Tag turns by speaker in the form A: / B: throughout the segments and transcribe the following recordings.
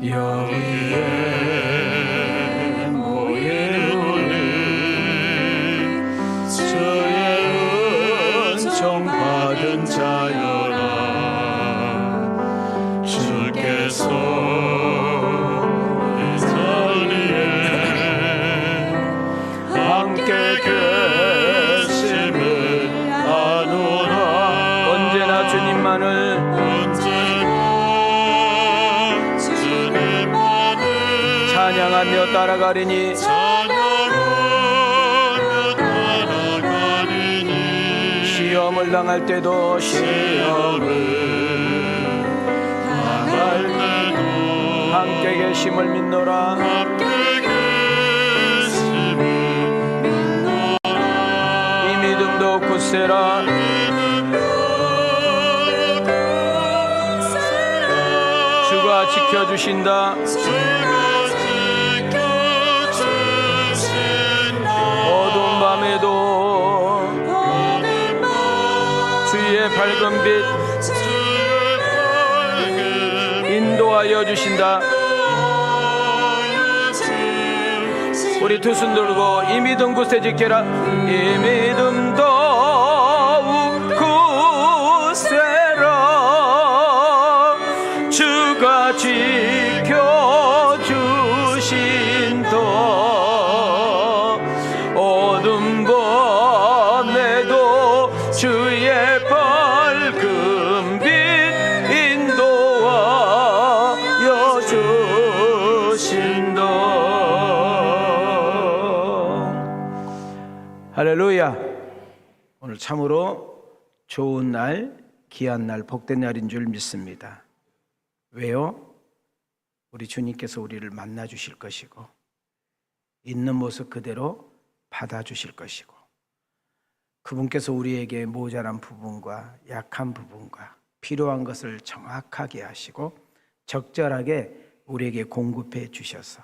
A: 여기에 모이노니 주의 은총 받은 자여라. 주께서 이 자리에 함께 계심을 아노라.
B: 언제나 주님만을 찬양하며 따라가리니 시험을 당할 때도 함께 계심을 믿노라. 이 믿음도 굳세라. 주가 지켜주신다. 어두운 밤에도 주의 밝은 빛 인도하여 주신다. 우리 두 손 들고 이 믿음 굳세 지켜라. 이 믿음도 굳세라. 주가 지켜주신다. 어둠 밤에도 주의 밝은 빛 인도하여 주신다. 할렐루야. 오늘 참으로 좋은 날, 귀한 날, 복된 날인 줄 믿습니다. 왜요? 우리 주님께서 우리를 만나 주실 것이고 있는 모습 그대로 받아주실 것이고 그분께서 우리에게 모자란 부분과 약한 부분과 필요한 것을 정확하게 하시고 적절하게 우리에게 공급해 주셔서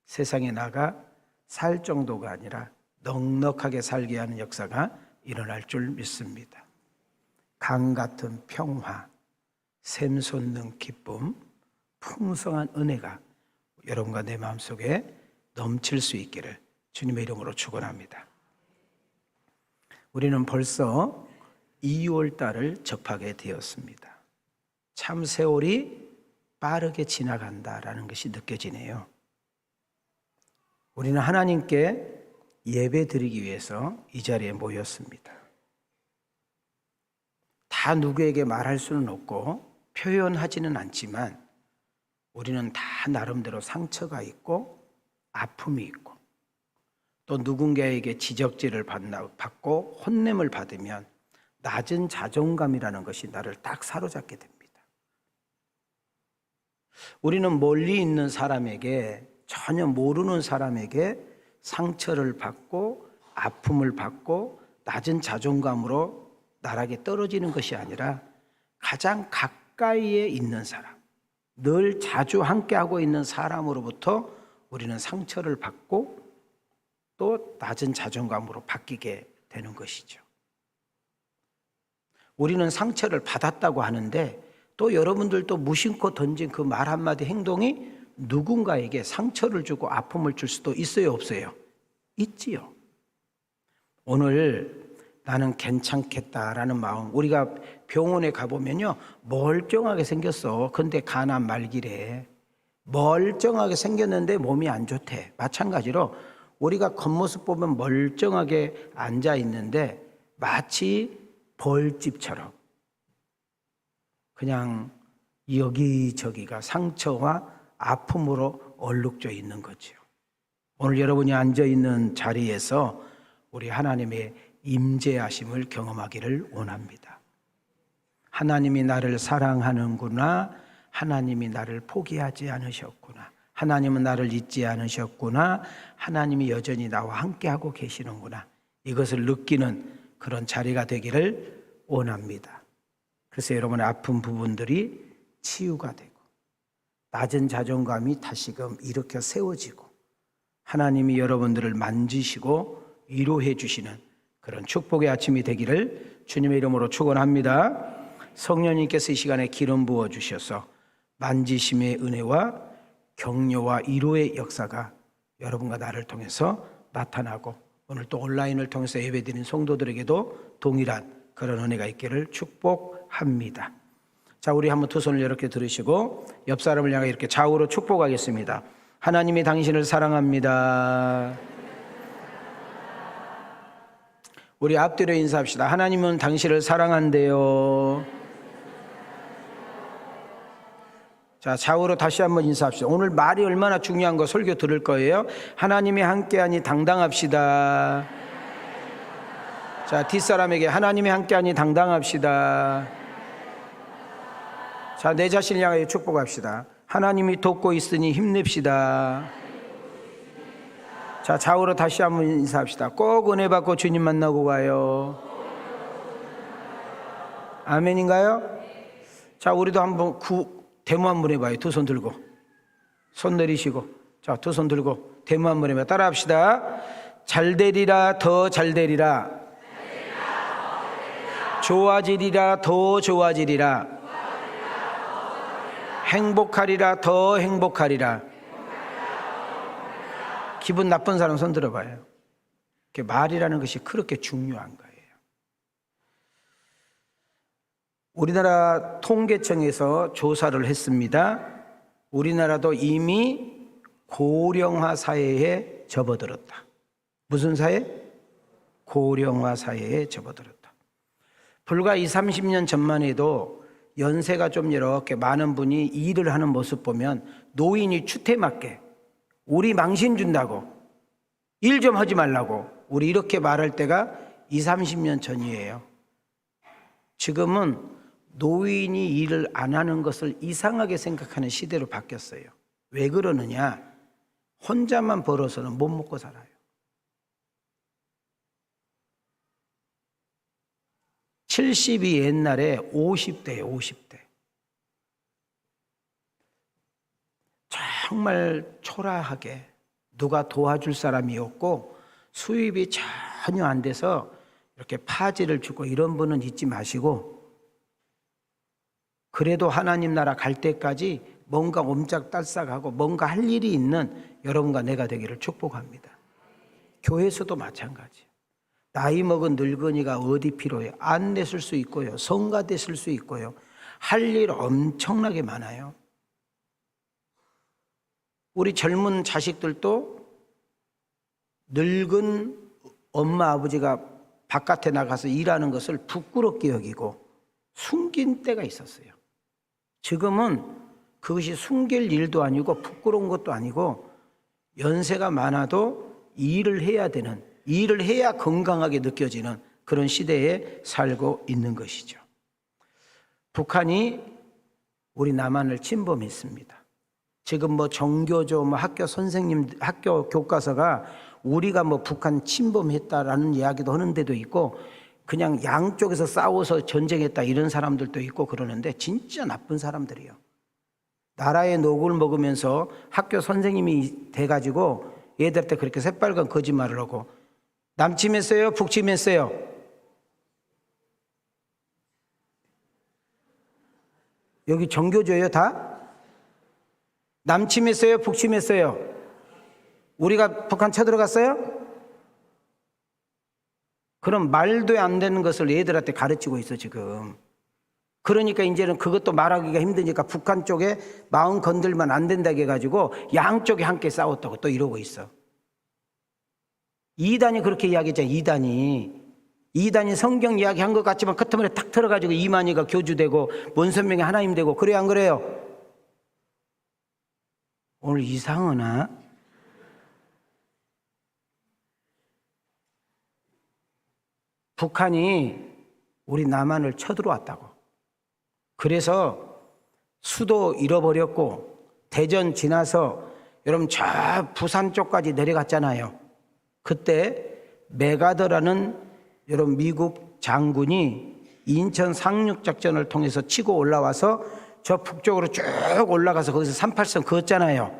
B: 세상에 나가 살 정도가 아니라 넉넉하게 살게 하는 역사가 일어날 줄 믿습니다. 강 같은 평화, 샘솟는 기쁨, 풍성한 은혜가 여러분과 내 마음속에 넘칠 수 있기를 주님의 이름으로 축원합니다. 우리는 벌써 2월 달을 접하게 되었습니다. 참 세월이 빠르게 지나간다라는 것이 느껴지네요. 우리는 하나님께 예배 드리기 위해서 이 자리에 모였습니다. 다 누구에게 말할 수는 없고 표현하지는 않지만 우리는 다 나름대로 상처가 있고 아픔이 있고 또 누군가에게 지적질을 받고 혼냄을 받으면 낮은 자존감이라는 것이 나를 딱 사로잡게 됩니다. 우리는 멀리 있는 사람에게, 전혀 모르는 사람에게 상처를 받고 아픔을 받고 낮은 자존감으로 나락에 떨어지는 것이 아니라 가장 가까이에 있는 사람, 늘 자주 함께하고 있는 사람으로부터 우리는 상처를 받고 또 낮은 자존감으로 바뀌게 되는 것이죠. 우리는 상처를 받았다고 하는데 또 여러분들도 무심코 던진 그 말 한마디 행동이 누군가에게 상처를 주고 아픔을 줄 수도 있어요, 없어요? 있지요. 오늘 나는 괜찮겠다라는 마음, 우리가 병원에 가보면요 멀쩡하게 생겼어. 근데 간암 말기래. 멀쩡하게 생겼는데 몸이 안 좋대. 마찬가지로 우리가 겉모습 보면 멀쩡하게 앉아 있는데 마치 벌집처럼 그냥 여기저기가 상처와 아픔으로 얼룩져 있는 거죠. 오늘 여러분이 앉아 있는 자리에서 우리 하나님의 임재하심을 경험하기를 원합니다. 하나님이 나를 사랑하는구나. 하나님이 나를 포기하지 않으셨구나. 하나님은 나를 잊지 않으셨구나. 하나님이 여전히 나와 함께하고 계시는구나. 이것을 느끼는 그런 자리가 되기를 원합니다. 그래서 여러분의 아픈 부분들이 치유가 되고 낮은 자존감이 다시금 일으켜 세워지고 하나님이 여러분들을 만지시고 위로해 주시는 그런 축복의 아침이 되기를 주님의 이름으로 축원합니다. 성령님께서 이 시간에 기름 부어 주셔서 만지심의 은혜와 격려와 위로의 역사가 여러분과 나를 통해서 나타나고 오늘 또 온라인을 통해서 예배드리는 성도들에게도 동일한 그런 은혜가 있기를 축복합니다. 자, 우리 한번 두 손을 이렇게 들으시고 옆 사람을 향해 이렇게 좌우로 축복하겠습니다. 하나님이 당신을 사랑합니다. 우리 앞뒤로 인사합시다. 하나님은 당신을 사랑한대요. 자, 좌우로 다시 한번 인사합시다. 오늘 말이 얼마나 중요한 거 설교 들을 거예요. 하나님이 함께하니 당당합시다. 자, 뒷사람에게 하나님이 함께하니 당당합시다. 자, 내 자신을 향하여 축복합시다. 하나님이 돕고 있으니 힘냅시다. 자, 좌우로 다시 한번 인사합시다. 꼭 은혜 받고 주님 만나고 가요. 아멘인가요? 자, 우리도 한번 데모 한번 해봐요. 두 손 들고 손 내리시고, 자, 두 손 들고 데모 한번 해봐요. 따라합시다. 잘 되리라 더 잘 되리라, 좋아지리라 더 좋아지리라, 행복하리라 더 행복하리라. 기분 나쁜 사람 손 들어봐요. 말이라는 것이 그렇게 중요한 거예요. 우리나라 통계청에서 조사를 했습니다. 우리나라도 이미 고령화 사회에 접어들었다. 무슨 사회? 고령화 사회에 접어들었다. 불과 20, 30년 전만 해도 연세가 좀 이렇게 많은 분이 일을 하는 모습 보면 노인이 추태맞게 우리 망신 준다고, 일 좀 하지 말라고 우리 이렇게 말할 때가 20, 30년 전이에요. 지금은 노인이 일을 안 하는 것을 이상하게 생각하는 시대로 바뀌었어요. 왜 그러느냐? 혼자만 벌어서는 못 먹고 살아요. (70이) 옛날에 50대예요. 50대. 정말 초라하게 누가 도와줄 사람이 없고 수입이 전혀 안 돼서 이렇게 파지를 주고 이런 분은 잊지 마시고, 그래도 하나님 나라 갈 때까지 뭔가 옴짝달싹하고 뭔가 할 일이 있는 여러분과 내가 되기를 축복합니다. 교회에서도 마찬가지. 나이 먹은 늙은이가 어디 필요해요? 안 됐을 수 있고요, 성가 됐을 수 있고요, 할 일 엄청나게 많아요. 우리 젊은 자식들도 늙은 엄마 아버지가 바깥에 나가서 일하는 것을 부끄럽게 여기고 숨긴 때가 있었어요. 지금은 그것이 숨길 일도 아니고 부끄러운 것도 아니고 연세가 많아도 일을 해야 되는, 일을 해야 건강하게 느껴지는 그런 시대에 살고 있는 것이죠. 북한이 우리 남한을 침범했습니다. 지금 뭐 정교조, 학교 선생님, 학교 교과서가 우리가 북한 침범했다라는 이야기도 하는 데도 있고, 그냥 양쪽에서 싸워서 전쟁했다 이런 사람들도 있고 그러는데 진짜 나쁜 사람들이에요. 나라의 녹을 먹으면서 학교 선생님이 돼가지고 애들한테 그렇게 새빨간 거짓말을 하고, 남침했어요? 북침했어요? 여기 정교조예요 다? 남침했어요? 북침했어요? 우리가 북한 쳐들어갔어요? 그럼 말도 안 되는 것을 애들한테 가르치고 있어 지금. 그러니까 이제는 그것도 말하기가 힘드니까 북한 쪽에 마음 건들면 안 된다고 해가지고 양쪽이 함께 싸웠다고 또 이러고 있어. 이단이 그렇게 이야기했잖아. 이단이 성경 이야기한 것 같지만 끝머리에 탁 틀어가지고 이만희가 교주되고 문선명이 하나님 되고, 그래요 안 그래요? 오늘 이상하나? 북한이 우리 남한을 쳐들어왔다고. 그래서 수도 잃어버렸고, 대전 지나서 여러분 저 부산 쪽까지 내려갔잖아요. 그때 메가더라는 여러분 미국 장군이 인천 상륙작전을 통해서 치고 올라와서 저 북쪽으로 쭉 올라가서 거기서 38선 그었잖아요.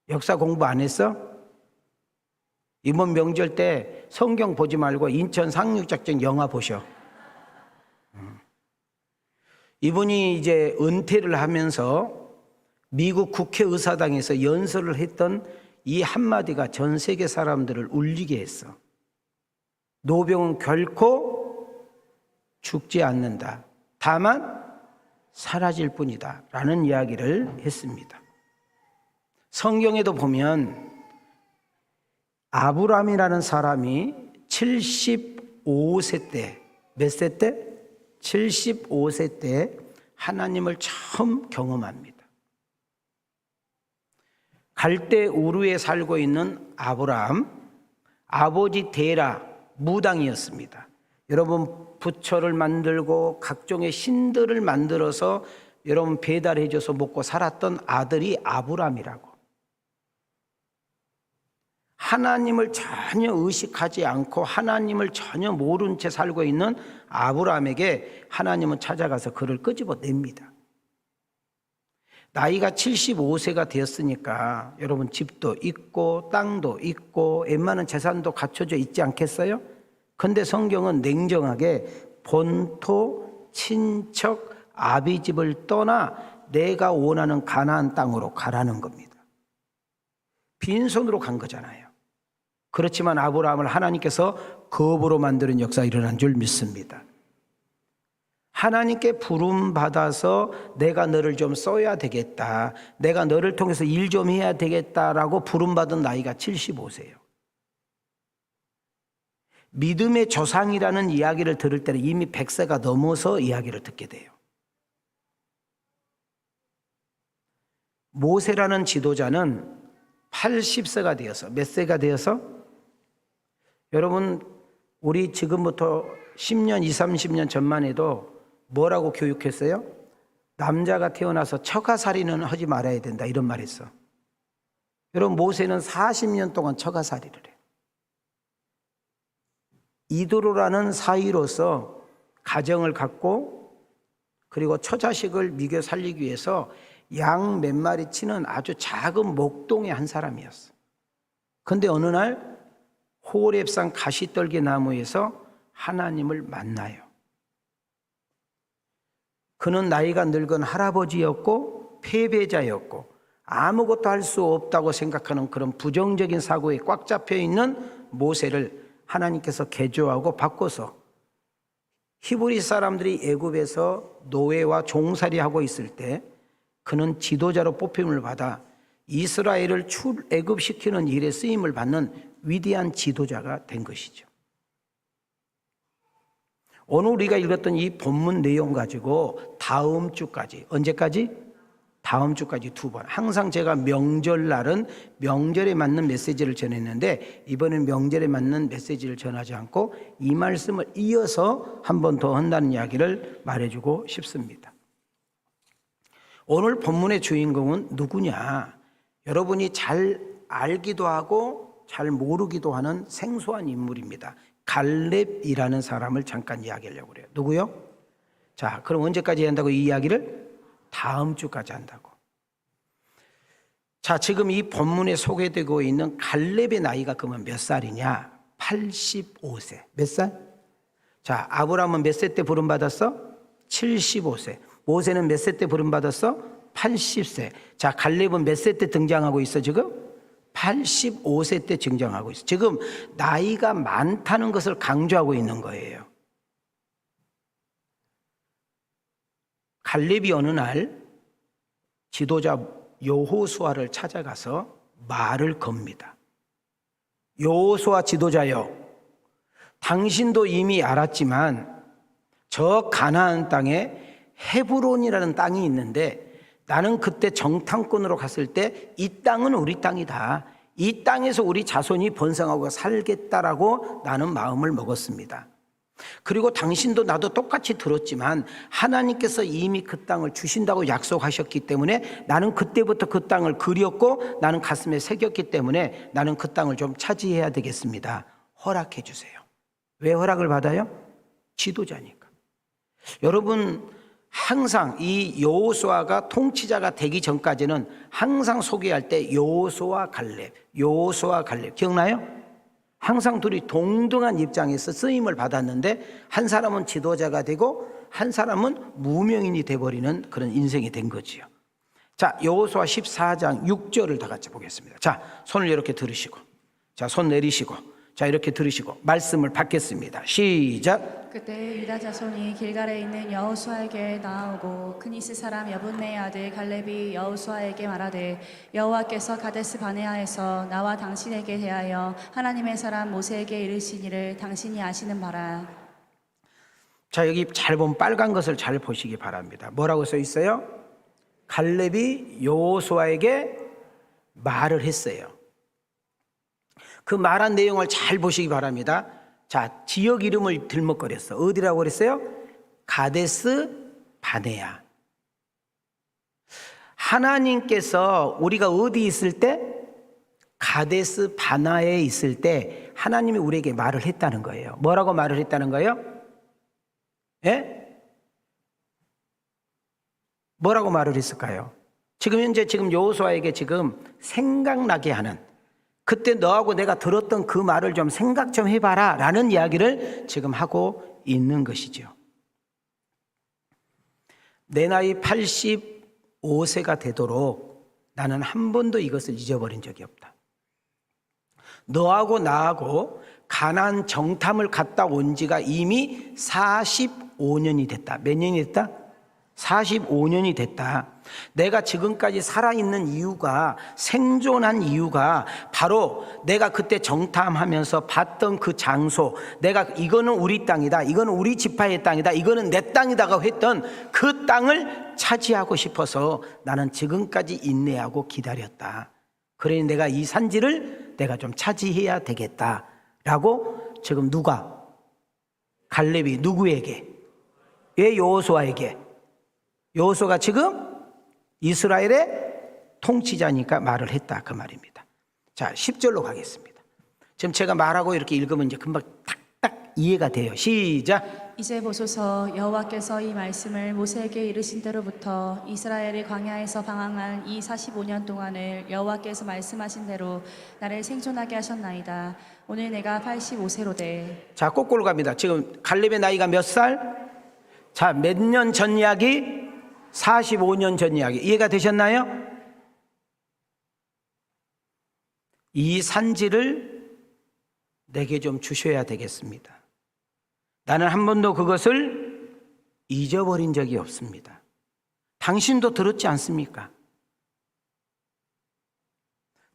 B: 역사 공부 안 했어? 이번 명절 때 성경 보지 말고 인천 상륙작전 영화 보셔. 이분이 이제 은퇴를 하면서 미국 국회의사당에서 연설을 했던 이 한마디가 전 세계 사람들을 울리게 했어. 노병은 결코 죽지 않는다. 다만 사라질 뿐이다. 라는 이야기를 했습니다. 성경에도 보면 아브라함이라는 사람이 75세 때, 몇 세 때? 75세 때 하나님을 처음 경험합니다. 갈대 우르에 살고 있는 아브라함, 아버지 데라 무당이었습니다. 여러분 부처를 만들고 각종의 신들을 만들어서 여러분 배달해줘서 먹고 살았던 아들이 아브라함이라고. 하나님을 전혀 의식하지 않고 하나님을 전혀 모른 채 살고 있는 아브라함에게 하나님은 찾아가서 그를 끄집어냅니다. 나이가 75세가 되었으니까 여러분 집도 있고 땅도 있고 웬만한 재산도 갖춰져 있지 않겠어요? 그런데 성경은 냉정하게 본토, 친척, 아비집을 떠나 내가 원하는 가나안 땅으로 가라는 겁니다. 빈손으로 간 거잖아요. 그렇지만 아브라함을 하나님께서 거부로 만드는 역사가 일어난 줄 믿습니다. 하나님께 부름받아서 내가 너를 좀 써야 되겠다, 내가 너를 통해서 일 좀 해야 되겠다라고 부름받은 나이가 75세예요. 믿음의 조상이라는 이야기를 들을 때는 이미 100세가 넘어서 이야기를 듣게 돼요. 모세라는 지도자는 80세가 되어서, 몇 세가 되어서? 여러분 우리 지금부터 10년, 20, 30년 전만 해도 뭐라고 교육했어요? 남자가 태어나서 처가살이는 하지 말아야 된다, 이런 말 했어. 여러분 모세는 40년 동안 처가살이를 해. 이도로라는 사위로서 가정을 갖고 그리고 처자식을 미겨 살리기 위해서 양 몇 마리 치는 아주 작은 목동의 한 사람이었어. 그런데 어느 날 호렙산 가시떨기 나무에서 하나님을 만나요. 그는 나이가 늙은 할아버지였고 패배자였고 아무것도 할 수 없다고 생각하는 그런 부정적인 사고에 꽉 잡혀 있는 모세를 하나님께서 개조하고 바꿔서 히브리 사람들이 애굽에서 노예와 종살이하고 있을 때 그는 지도자로 뽑힘을 받아 이스라엘을 출애굽시키는 일에 쓰임을 받는 위대한 지도자가 된 것이죠. 오늘 우리가 읽었던 이 본문 내용 가지고 다음 주까지, 언제까지? 다음 주까지 2번. 항상 제가 명절날은 명절에 맞는 메시지를 전했는데 이번엔 명절에 맞는 메시지를 전하지 않고 이 말씀을 이어서 한 번 더 한다는 이야기를 말해주고 싶습니다. 오늘 본문의 주인공은 누구냐? 여러분이 잘 알기도 하고 잘 모르기도 하는 생소한 인물입니다. 갈렙이라는 사람을 잠깐 이야기하려고 그래요. 누구요? 자, 그럼 언제까지 한다고 이 이야기를? 다음 주까지 한다고. 자, 지금 이 본문에 소개되고 있는 갈렙의 나이가 그러면 몇 살이냐? 85세. 몇 살? 자, 아브라함은 몇 세 때 부름받았어? 75세. 모세는 몇 세 때 부름받았어? 80세. 자, 갈렙은 몇 세 때 등장하고 있어 지금? 85세 때 등장하고 있어. 지금 나이가 많다는 것을 강조하고 있는 거예요. 갈렙이 어느 날 지도자 여호수아를 찾아가서 말을 겁니다. 여호수아 지도자여, 당신도 이미 알았지만 저 가나안 땅에 헤브론이라는 땅이 있는데 나는 그때 정탐꾼으로 갔을 때 이 땅은 우리 땅이다, 이 땅에서 우리 자손이 번성하고 살겠다라고 나는 마음을 먹었습니다. 그리고 당신도 나도 똑같이 들었지만 하나님께서 이미 그 땅을 주신다고 약속하셨기 때문에 나는 그때부터 그 땅을 그렸고 나는 가슴에 새겼기 때문에 나는 그 땅을 좀 차지해야 되겠습니다. 허락해 주세요. 왜 허락을 받아요? 지도자니까. 여러분 항상 이 여호수아가 통치자가 되기 전까지는 항상 소개할 때 여호수아 갈렙, 여호수아 갈렙 기억나요? 항상 둘이 동등한 입장에서 쓰임을 받았는데 한 사람은 지도자가 되고 한 사람은 무명인이 돼버리는 그런 인생이 된 거지요. 자, 여호수아 14장 6절을 다 같이 보겠습니다. 자, 손을 이렇게 들으시고, 자, 손 내리시고, 자, 이렇게 들으시고 말씀을 받겠습니다. 시작.
C: 그때 유다 자손이 길갈에 있는 여호수아에게 나아오고 그니스 사람 여분네의 아들 갈렙이 여호수아에게 말하되 여호와께서 가데스 바네아에서 나와 당신에게 대하여 하나님의 사람 모세에게 이르시니를 당신이 아시는 바라.
B: 자, 여기 잘 보면 빨간 것을 잘 보시기 바랍니다. 뭐라고 써 있어요? 갈렙이 여호수아에게 말을 했어요. 그 말한 내용을 잘 보시기 바랍니다. 자, 지역 이름을 들먹거렸어. 어디라고 그랬어요? 가데스 바네아. 하나님께서 우리가 어디 있을 때? 가데스 바나에 있을 때 하나님이 우리에게 말을 했다는 거예요. 뭐라고 말을 했다는 거예요? 예? 뭐라고 말을 했을까요? 지금 현재 여호수아에게 지금 생각나게 하는, 그때 너하고 내가 들었던 그 말을 좀 생각 좀 해봐라 라는 이야기를 지금 하고 있는 것이죠. 내 나이 85세가 되도록 나는 한 번도 이것을 잊어버린 적이 없다. 너하고 나하고 가나안 정탐을 갔다 온 지가 이미 45년이 됐다. 몇 년이 됐다? 45년이 됐다. 내가 지금까지 살아있는 이유가, 생존한 이유가 바로 내가 그때 정탐하면서 봤던 그 장소, 내가 이거는 우리 땅이다, 이거는 우리 지파의 땅이다, 이거는 내 땅이다가 했던 그 땅을 차지하고 싶어서 나는 지금까지 인내하고 기다렸다. 그러니 내가 이 산지를 내가 좀 차지해야 되겠다라고 지금 누가? 갈렙이 누구에게? 왜? 여호수아에게. 여호수아가 지금 이스라엘의 통치자니까 말을 했다, 그 말입니다. 자, 10절로 가겠습니다. 지금 제가 말하고 이렇게 읽으면 이제 금방 딱딱 이해가 돼요. 시작.
C: 이제 보소서, 여호와께서 이 말씀을 모세에게 이르신 때로부터 이스라엘이 광야에서 방황한 이 45년 동안을 여호와께서 말씀하신 대로 나를 생존하게 하셨나이다. 오늘 내가 85세로되.
B: 자, 거꾸로 갑니다. 지금 갈렙의 나이가 몇 살? 자, 몇 년 전 이야기? 45년 전 이야기. 이해가 되셨나요? 이 산지를 내게 좀 주셔야 되겠습니다. 나는 한 번도 그것을 잊어버린 적이 없습니다. 당신도 들었지 않습니까?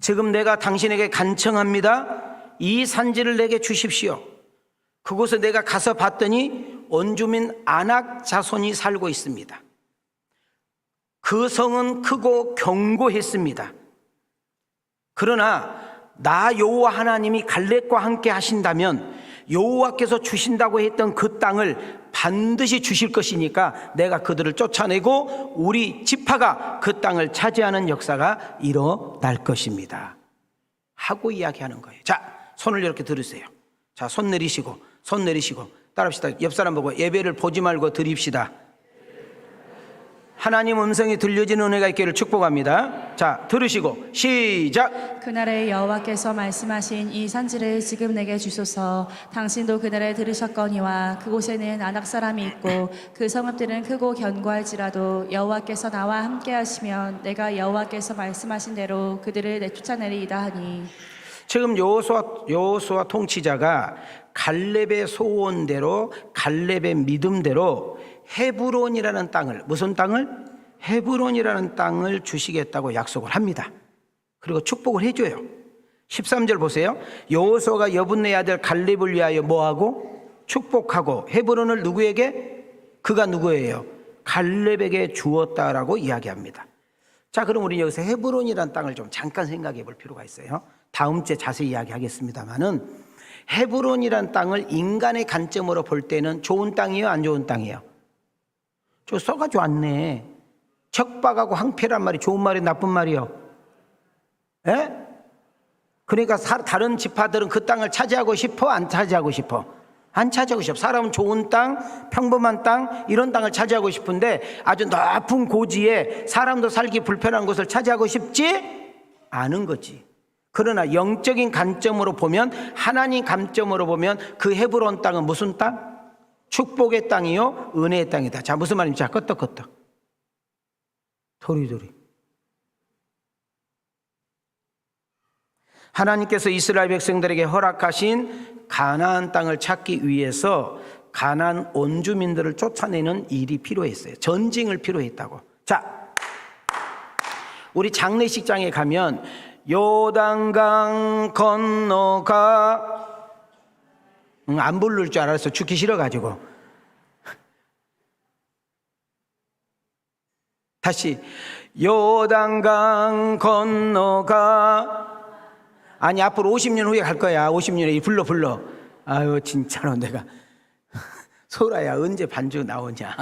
B: 지금 내가 당신에게 간청합니다. 이 산지를 내게 주십시오. 그곳에 내가 가서 봤더니 원주민 아낙 자손이 살고 있습니다. 그 성은 크고 견고했습니다. 그러나 나 여호와 하나님이 갈렙과 함께 하신다면 여호와께서 주신다고 했던 그 땅을 반드시 주실 것이니까 내가 그들을 쫓아내고 우리 지파가 그 땅을 차지하는 역사가 일어날 것입니다 하고 이야기하는 거예요. 자, 손을 이렇게 들으세요. 자, 손 내리시고 따라합시다. 옆 사람 보고 예배를 보지 말고 드립시다. 하나님 음성이 들려지는 은혜가 있기를 축복합니다. 자, 들으시고 시작.
C: 그날에 여호와께서 말씀하신 이 산지를 지금 내게 주소서. 당신도 그날에 들으셨거니와 그곳에는 아낙 사람이 있고 그 성읍들은 크고 견고할지라도 여호와께서 나와 함께 하시면 내가 여호와께서 말씀하신 대로 그들을 내쫓아내리이다 하니.
B: 지금 여호수아 통치자가 갈렙의 소원대로, 갈렙의 믿음대로 헤브론이라는 땅을, 무슨 땅을? 헤브론이라는 땅을 주시겠다고 약속을 합니다. 그리고 축복을 해줘요. 13절 보세요. 여호수아가 여분네 아들 갈렙을 위하여 뭐하고? 축복하고 헤브론을 누구에게? 그가 누구예요? 갈렙에게 주었다라고 이야기합니다. 자, 그럼 우리 여기서 헤브론이라는 땅을 좀 잠깐 생각해 볼 필요가 있어요. 다음 주에 자세히 이야기하겠습니다만은 헤브론이라는 땅을 인간의 관점으로 볼 때는 좋은 땅이에요, 안 좋은 땅이에요? 저 써가지고 왔네. 척박하고 황폐란 말이 좋은 말이 나쁜 말이요? 예? 그러니까 다른 지파들은 그 땅을 차지하고 싶어? 안 차지하고 싶어? 안 차지하고 싶어. 사람은 좋은 땅, 평범한 땅, 이런 땅을 차지하고 싶은데 아주 높은 고지에 사람도 살기 불편한 곳을 차지하고 싶지 않은 거지. 그러나 영적인 관점으로 보면, 하나님 관점으로 보면 그 헤브론 땅은 무슨 땅? 축복의 땅이요, 은혜의 땅이다. 자, 무슨 말인지 자, 끄떡끄떡, 도리도리. 하나님께서 이스라엘 백성들에게 허락하신 가나안 땅을 찾기 위해서 가나안 원주민들을 쫓아내는 일이 필요했어요. 전쟁을 필요했다고. 자, 우리 장례식장에 가면 요단강 건너가 안 부를 줄 알았어. 죽기 싫어가지고. 다시 요단강 건너가. 아니 앞으로 50년 후에 갈 거야. 50년에 불러. 아유 진짜로 내가 소라야 언제 반주 나오냐.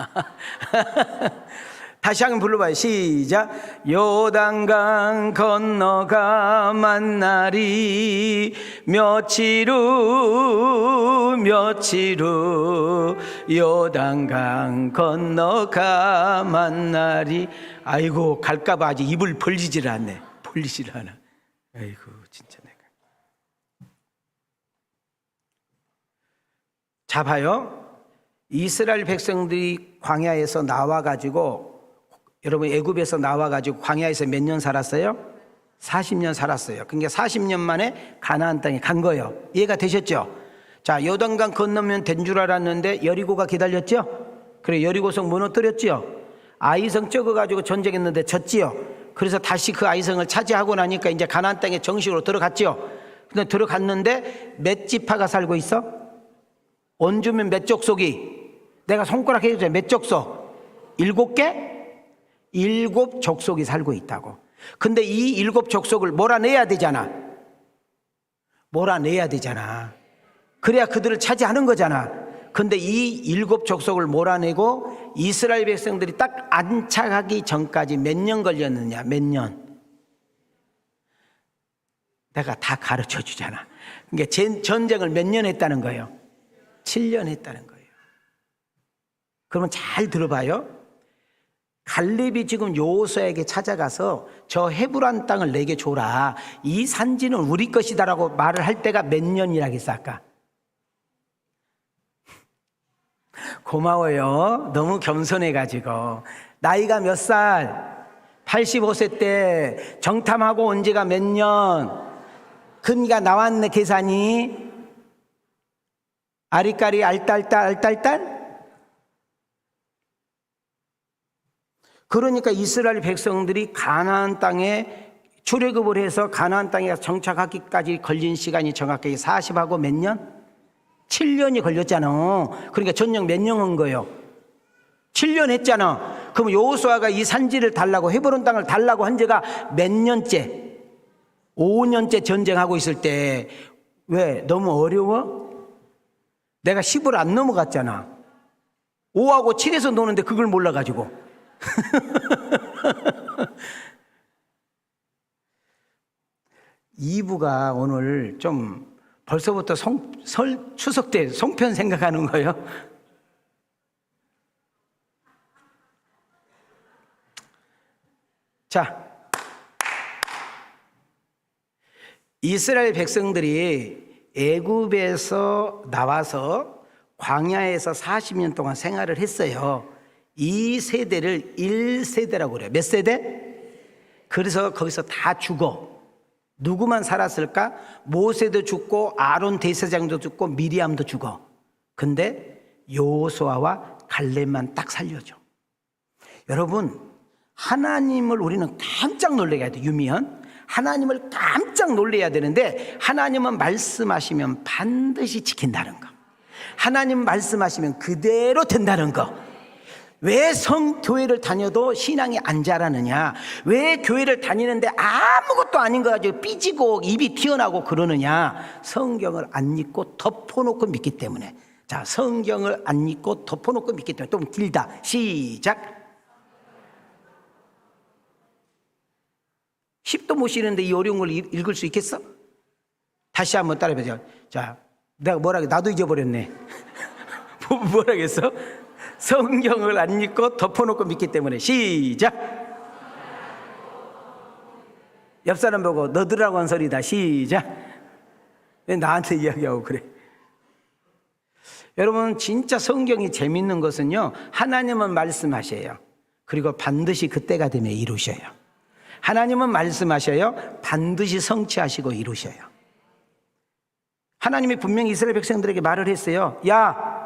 B: 다시 한번 불러봐요. 시작. 요단강 건너가 만나리 며칠 후 요단강 건너가 만나리. 아이고 갈까봐 아직 입을 벌리질 않네. 벌리질 않아. 아이고 진짜 내가. 자 봐요. 이스라엘 백성들이 광야에서 나와가지고, 여러분 애굽에서 나와가지고 광야에서 몇 년 살았어요? 40년 살았어요. 그러니까 40년 만에 가나안 땅에 간 거예요. 이해가 되셨죠? 자, 요단강 건너면 된 줄 알았는데 여리고가 기다렸죠? 그래, 여리고성 무너뜨렸죠? 아이성 적어가지고 전쟁했는데 졌지요? 그래서 다시 그 아이성을 차지하고 나니까 이제 가나안 땅에 정식으로 들어갔죠? 근데 들어갔는데 몇 지파가 살고 있어? 원주민 몇 족속이? 내가 손가락 해주세요. 몇 족속? 7개? 7 족속이 살고 있다고. 근데 이 7 족속을 몰아내야 되잖아. 그래야 그들을 차지하는 거잖아. 근데 이 7 족속을 몰아내고 이스라엘 백성들이 딱 안착하기 전까지 몇 년 걸렸느냐? 몇 년? 내가 다 가르쳐 주잖아. 그러니까 전쟁을 몇 년 했다는 거예요? 7년 했다는 거예요. 그러면 잘 들어봐요. 갈렙이 지금 여호수아에게 찾아가서 저 헤브론 땅을 내게 줘라. 이 산지는 우리 것이다라고 말을 할 때가 몇 년이라고 했어 아까? 고마워요. 너무 겸손해가지고. 나이가 몇 살? 85세 때 정탐하고 온 지가 몇 년? 그러니까 나왔네 계산이. 아리까리 알딸딸? 그러니까 이스라엘 백성들이 가나안 땅에 출애굽을 해서 가나안 땅에 정착하기까지 걸린 시간이 정확하게 40하고 몇 년? 7년이 걸렸잖아. 그러니까 전쟁 몇 년 한 거예요? 7년 했잖아. 그럼 여호수아가 이 산지를 달라고, 헤브론 땅을 달라고 한 지가 몇 년째? 5년째 전쟁하고 있을 때 왜? 너무 어려워? 내가 10을 안 넘어갔잖아. 5하고 7에서 노는데 그걸 몰라가지고. 이부가 오늘 좀 벌써부터 설 추석 때 송편 생각하는 거예요. 자, 이스라엘 백성들이 애굽에서 나와서 광야에서 40년 동안 생활을 했어요. 이 세대를 1세대라고 그래요. 몇 세대? 그래서 거기서 다 죽어. 누구만 살았을까? 모세도 죽고 아론 대제사장도 죽고 미리암도 죽어. 근데 여호수아와 갈렙만 딱 살려줘. 여러분, 하나님을 우리는 깜짝 놀라야 돼. 유미연, 하나님을 깜짝 놀라야 되는데, 하나님은 말씀하시면 반드시 지킨다는 거, 하나님 말씀하시면 그대로 된다는 거. 왜 성교회를 다녀도 신앙이 안 자라느냐? 왜 교회를 다니는데 아무것도 아닌 거 가지고 삐지고 입이 튀어나오고 그러느냐? 성경을 안 읽고 덮어놓고 믿기 때문에. 자, 성경을 안 읽고 덮어놓고 믿기 때문에. 좀 길다. 시작. 10도 못 쉬는데 이 어려운 걸 읽을 수 있겠어? 다시 한번 따라해보세요. 자, 내가 뭐라고, 나도 잊어버렸네. 뭐라겠어? 성경을 안 읽고 덮어놓고 믿기 때문에. 시작. 옆 사람 보고 너들하고 한 소리다. 시작. 왜 나한테 이야기하고 그래? 여러분, 진짜 성경이 재밌는 것은요, 하나님은 말씀하셔요. 그리고 반드시 그때가 되면 이루셔요. 하나님은 말씀하셔요. 반드시 성취하시고 이루셔요. 하나님이 분명히 이스라엘 백성들에게 말을 했어요. 야,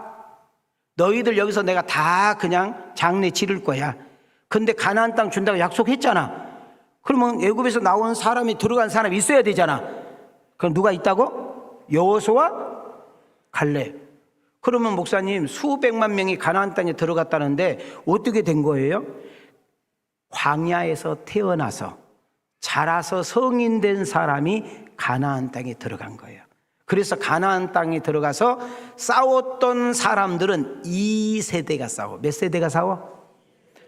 B: 너희들 여기서 내가 다 그냥 장례 치를 거야. 근데 가나안 땅 준다고 약속했잖아. 그러면 애굽에서 나온 사람이 들어간 사람이 있어야 되잖아. 그럼 누가 있다고? 여호수아와 갈렙. 그러면 목사님, 수백만 명이 가나안 땅에 들어갔다는데 어떻게 된 거예요? 광야에서 태어나서 자라서 성인된 사람이 가나안 땅에 들어간 거예요. 그래서 가나안 땅에 들어가서 싸웠던 사람들은 2세대가 싸워. 몇 세대가 싸워?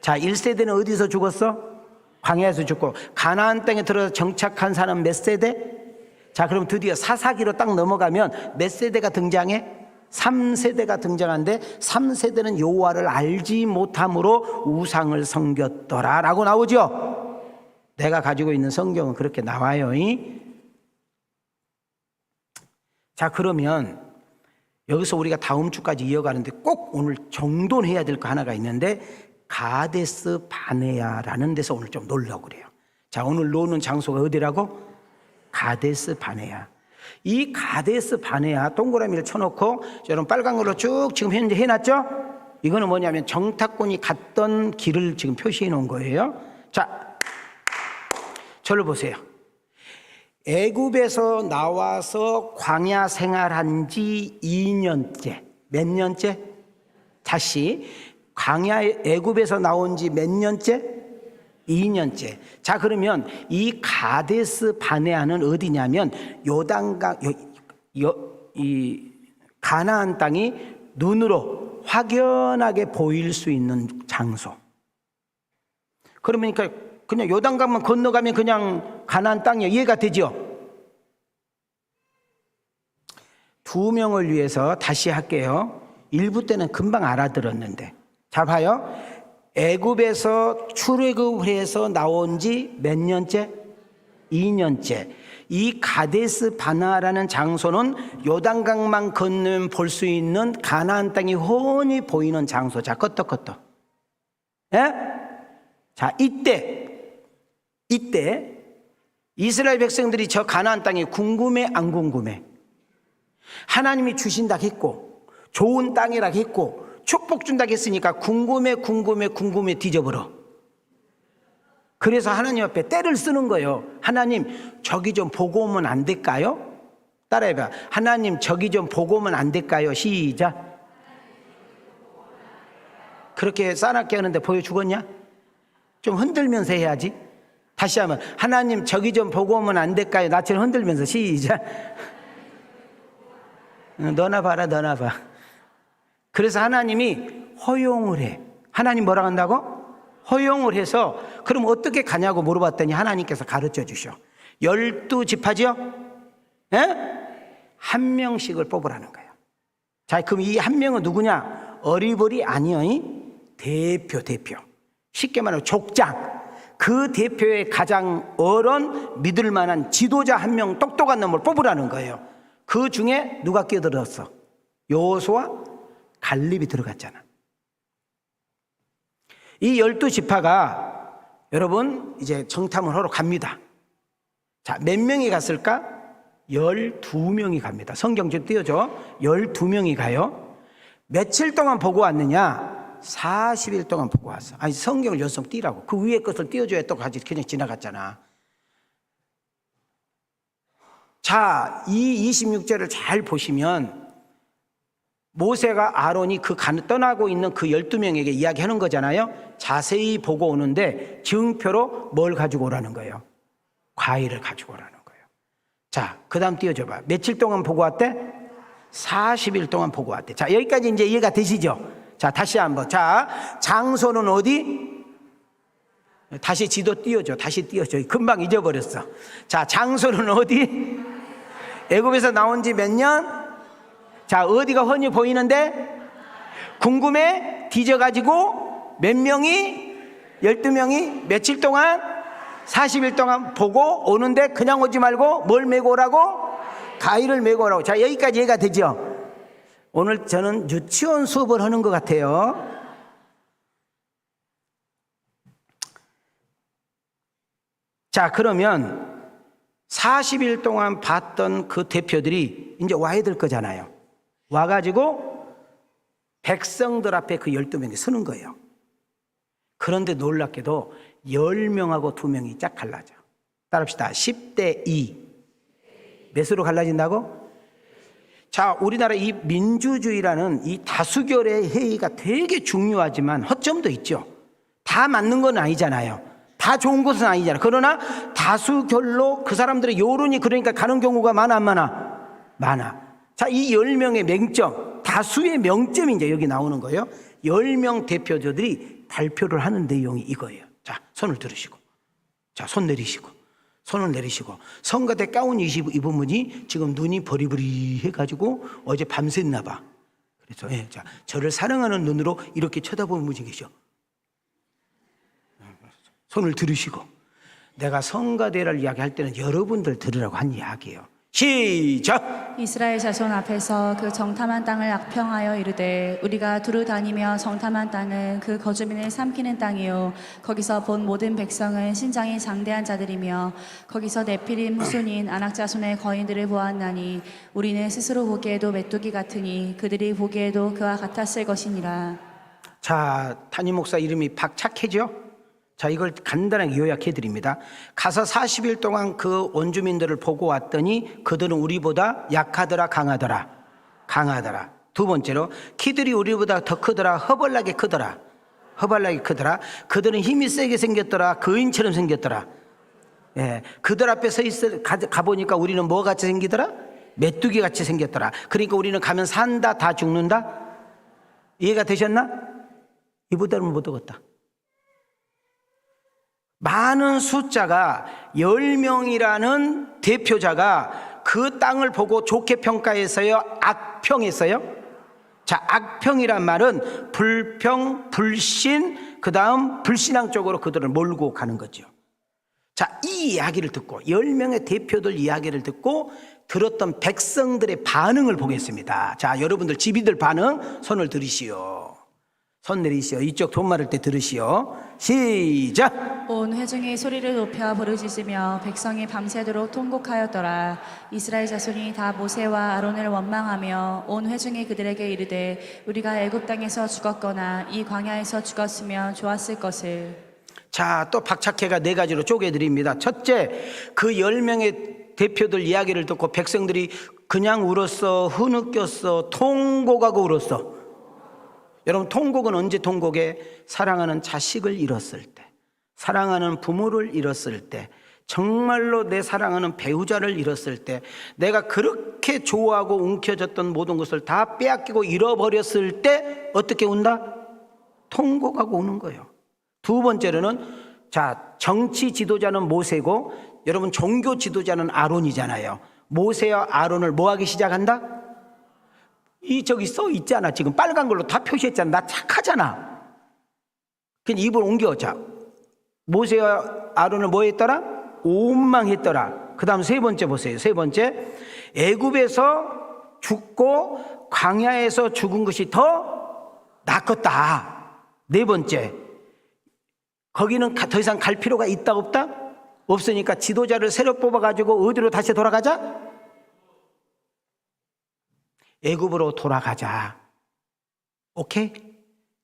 B: 자, 1세대는 어디서 죽었어? 광야에서 죽고. 가나안 땅에 들어가서 정착한 사람 몇 세대? 자, 그럼 드디어 사사기로 딱 넘어가면 몇 세대가 등장해? 3세대가 등장하는데 3세대는 여호와를 알지 못함으로 우상을 섬겼더라 라고 나오죠. 내가 가지고 있는 성경은 그렇게 나와요. 자, 그러면 여기서 우리가 다음 주까지 이어가는데 꼭 오늘 정돈해야 될 거 하나가 있는데 가데스 바네아라는 데서 오늘 좀 놀려고 그래요. 자, 오늘 노는 장소가 어디라고? 가데스 바네아. 이 가데스 바네아 동그라미를 쳐놓고 여러분 빨간 걸로 쭉 지금 현재 해놨죠? 이거는 뭐냐면 정탐꾼이 갔던 길을 지금 표시해 놓은 거예요. 자, 저를 보세요. 애굽에서 나와서 광야 생활한 지 2년째. 몇 년째? 다시 애굽에서 나온 지 몇 년째? 2년째. 자, 그러면 이 가데스 바네아는 어디냐면 요단강 이 가나안 땅이 눈으로 확연하게 보일 수 있는 장소. 그러니까 그냥 요단강만 건너가면 그냥 가나안 땅이야. 이해가 되죠? 2명을 위해서 다시 할게요. 일부 때는 금방 알아들었는데. 자, 봐요. 애굽에서 출애굽해서 나온 지 몇 년째? 2년째. 이 가데스 바네아라는 장소는 요단강만 건너면 볼 수 있는 가나안 땅이 훤히 보이는 장소. 자, 껐다. 예? 자, 이때 이스라엘 백성들이 저 가나안 땅이 궁금해 안 궁금해? 하나님이 주신다 했고 좋은 땅이라 했고 축복 준다 했으니까 궁금해 뒤져버려. 그래서 하나님 앞에 때를 쓰는 거예요. 하나님, 저기 좀 보고 오면 안 될까요? 따라해봐. 하나님, 저기 좀 보고 오면 안 될까요? 시작. 그렇게 싸납게 하는데 보여 죽었냐? 좀 흔들면서 해야지. 다시 하면 하나님, 저기 좀 보고 오면 안 될까요? 나처럼 흔들면서 시작. 너나 봐라. 그래서 하나님이 허용을 해. 하나님 뭐라고 한다고? 허용을 해서 그럼 어떻게 가냐고 물어봤더니 하나님께서 가르쳐 주셔. 12지파죠? 예? 한 명씩을 뽑으라는 거예요. 자, 그럼 이 한 명은 누구냐? 어리버리 아니요. 대표. 쉽게 말하면 족장. 그 대표의 가장 믿을 만한 지도자 한 명 똑똑한 놈을 뽑으라는 거예요. 그 중에 누가 끼어들었어? 여호수아와 갈렙이 들어갔잖아. 이 12지파가 여러분 이제 정탐을 하러 갑니다. 자, 몇 명이 갔을까? 12명이 갑니다. 성경 좀 띄워줘. 12명이 가요. 며칠 동안 보고 왔느냐? 40일 동안 보고 왔어. 아니, 성경을 연속 띄라고. 그 위에 것을 띄워줘야 또 가지 그냥 지나갔잖아. 자, 이 26절을 잘 보시면 모세가 아론이 떠나고 있는 그 12명에게 이야기하는 거잖아요. 자세히 보고 오는데 증표로 뭘 가지고 오라는 거예요? 과일을 가지고 오라는 거예요. 자, 그 다음 띄워줘봐. 며칠 동안 보고 왔대? 40일 동안 보고 왔대. 자, 여기까지 이제 이해가 되시죠? 자, 다시 한번. 자, 장소는 어디? 다시 지도 띄워줘. 금방 잊어버렸어. 자, 장소는 어디? 애굽에서 나온 지 몇 년? 자, 어디가 훤히 보이는데? 궁금해? 뒤져가지고 몇 명이? 12명이 며칠 동안? 40일 동안 보고 오는데 그냥 오지 말고 뭘 메고 오라고? 가위를 메고 오라고. 자, 여기까지 이해가 되죠? 오늘 저는 유치원 수업을 하는 것 같아요. 자, 그러면 40일 동안 봤던 그 대표들이 이제 와야 될 거잖아요. 와가지고 백성들 앞에 그 12명이 서는 거예요. 그런데 놀랍게도 10명하고 2명이 쫙 갈라져. 따라합시다. 10대 2. 몇으로 갈라진다고? 자, 우리나라 이 민주주의라는 이 다수결의 회의가 되게 중요하지만 허점도 있죠. 다 맞는 건 아니잖아요. 다 좋은 것은 아니잖아요. 그러나 다수결로 그 사람들의 여론이 그러니까 가는 경우가 많아 안 많아? 많아. 자, 이 10명의 맹점, 다수의 명점이 이제 여기 나오는 거예요. 10명 대표자들이 발표를 하는 내용이 이거예요. 자, 손을 들으시고, 자, 손 내리시고, 손을 내리시고. 성가대 가운 입은 분이 지금 눈이 버리버리 해가지고 어제 밤샜나 봐. 그래서 예, 자, 저를 사랑하는 눈으로 이렇게 쳐다보는 분이 계셔. 손을 들으시고. 내가 성가대를 이야기할 때는 여러분들 들으라고 한 이야기예요. 시작!
C: 이스라엘 자손 앞에서 그 정탐한 땅을 악평하여 이르되 우리가 두루 다니며 정탐한 땅은 그 거주민을 삼키는 땅이요 거기서 본 모든 백성은 신장이 장대한 자들이며 거기서 네피림 후손인 아낙 자손의 거인들을 보았나니 우리는 스스로 보기에도 메뚜기 같으니 그들이 보기에도 그와 같았을 것이니라.
B: 자, 담임 목사 이름이 박착해죠? 자, 이걸 간단하게 요약해 드립니다. 가서 40일 동안 그 원주민들을 보고 왔더니 그들은 우리보다 약하더라, 강하더라? 강하더라. 두 번째로 키들이 우리보다 더 크더라, 허벌나게 크더라? 허벌나게 크더라. 그들은 힘이 세게 생겼더라, 거인처럼 생겼더라? 예, 그들 앞에 서 있어 가보니까 우리는 뭐 같이 생기더라? 메뚜기 같이 생겼더라. 그러니까 우리는 가면 산다, 다 죽는다? 이해가 되셨나? 이보다는 못 얻었다. 많은 숫자가 10명이라는 대표자가 그 땅을 보고 좋게 평가했어요? 악평했어요? 자, 악평이란 말은 불평, 불신, 그 다음 불신앙 쪽으로 그들을 몰고 가는 거죠. 자, 이 이야기를 듣고 10명의 대표들 이야기를 듣고 들었던 백성들의 반응을 보겠습니다. 자, 여러분들 지비들 반응 손을 들으시오. 손 내리시오. 이쪽 돈 많을 때 들으시오. 시작!
C: 온 회중이 소리를 높여 부르짖으며 백성이 밤새도록 통곡하였더라. 이스라엘 자손이 다 모세와 아론을 원망하며 온 회중이 그들에게 이르되 우리가 애굽 땅에서 죽었거나 이 광야에서 죽었으면 좋았을 것을.
B: 자, 또 박착해가 4가지로 쪼개드립니다. 첫째, 그 10명의 대표들 이야기를 듣고 백성들이 그냥 울었어, 흐느꼈어, 통곡하고 울었어. 여러분, 통곡은 언제 통곡해? 사랑하는 자식을 잃었을 때, 사랑하는 부모를 잃었을 때, 정말로 내 사랑하는 배우자를 잃었을 때, 내가 그렇게 좋아하고 움켜졌던 모든 것을 다 빼앗기고 잃어버렸을 때 어떻게 운다? 통곡하고 우는 거예요. 두 번째로는, 자, 정치 지도자는 모세고 여러분 종교 지도자는 아론이잖아요. 모세와 아론을 뭐 하기 시작한다? 저기 써 있잖아. 지금 빨간 걸로 다 표시했잖아. 나 착하잖아. 그냥 입을 옮겨. 자, 모세와 아론을 뭐 했더라? 원망했더라. 그 다음 세 번째 보세요. 세 번째, 애굽에서 죽고 광야에서 죽은 것이 더 낫겠다. 네 번째, 거기는 더 이상 갈 필요가 있다 없다? 없으니까 지도자를 새로 뽑아가지고 어디로 다시 돌아가자? 애굽으로 돌아가자. 오케이?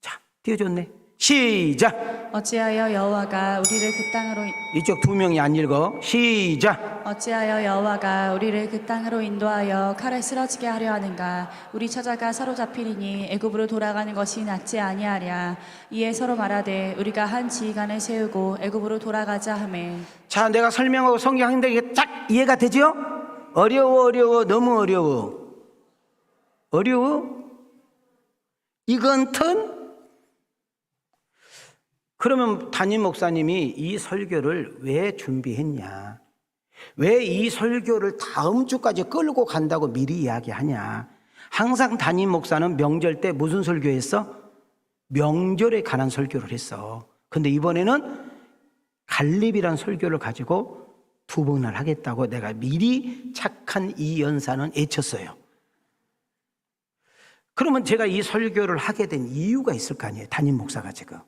B: 자, 띄워줬네. 시작!
C: 어찌하여 여호와가 우리를 그 땅으로
B: 이쪽 2명이 안 읽어. 시작!
C: 어찌하여 여호와가 우리를 그 땅으로 인도하여 칼에 쓰러지게 하려 하는가? 우리 처자가 사로잡히리니 애굽으로 돌아가는 것이 낫지 아니하랴. 이에 서로 말하되 우리가 한 지휘관을 세우고 애굽으로 돌아가자 하매.
B: 자, 내가 설명하고 성경하는데 이게 딱 이해가 되죠? 어려워, 너무 어려워. 이건 턴? 그러면 담임 목사님이 이 설교를 왜 준비했냐? 왜 이 설교를 다음 주까지 끌고 간다고 미리 이야기하냐? 항상 담임 목사는 명절 때 무슨 설교했어? 명절에 관한 설교를 했어. 근데 이번에는 갈렙이란 설교를 가지고 2번을 하겠다고 내가 미리 착한 이 연사는 애쳤어요. 그러면 제가 이 설교를 하게 된 이유가 있을 거 아니에요. 담임 목사가 지금.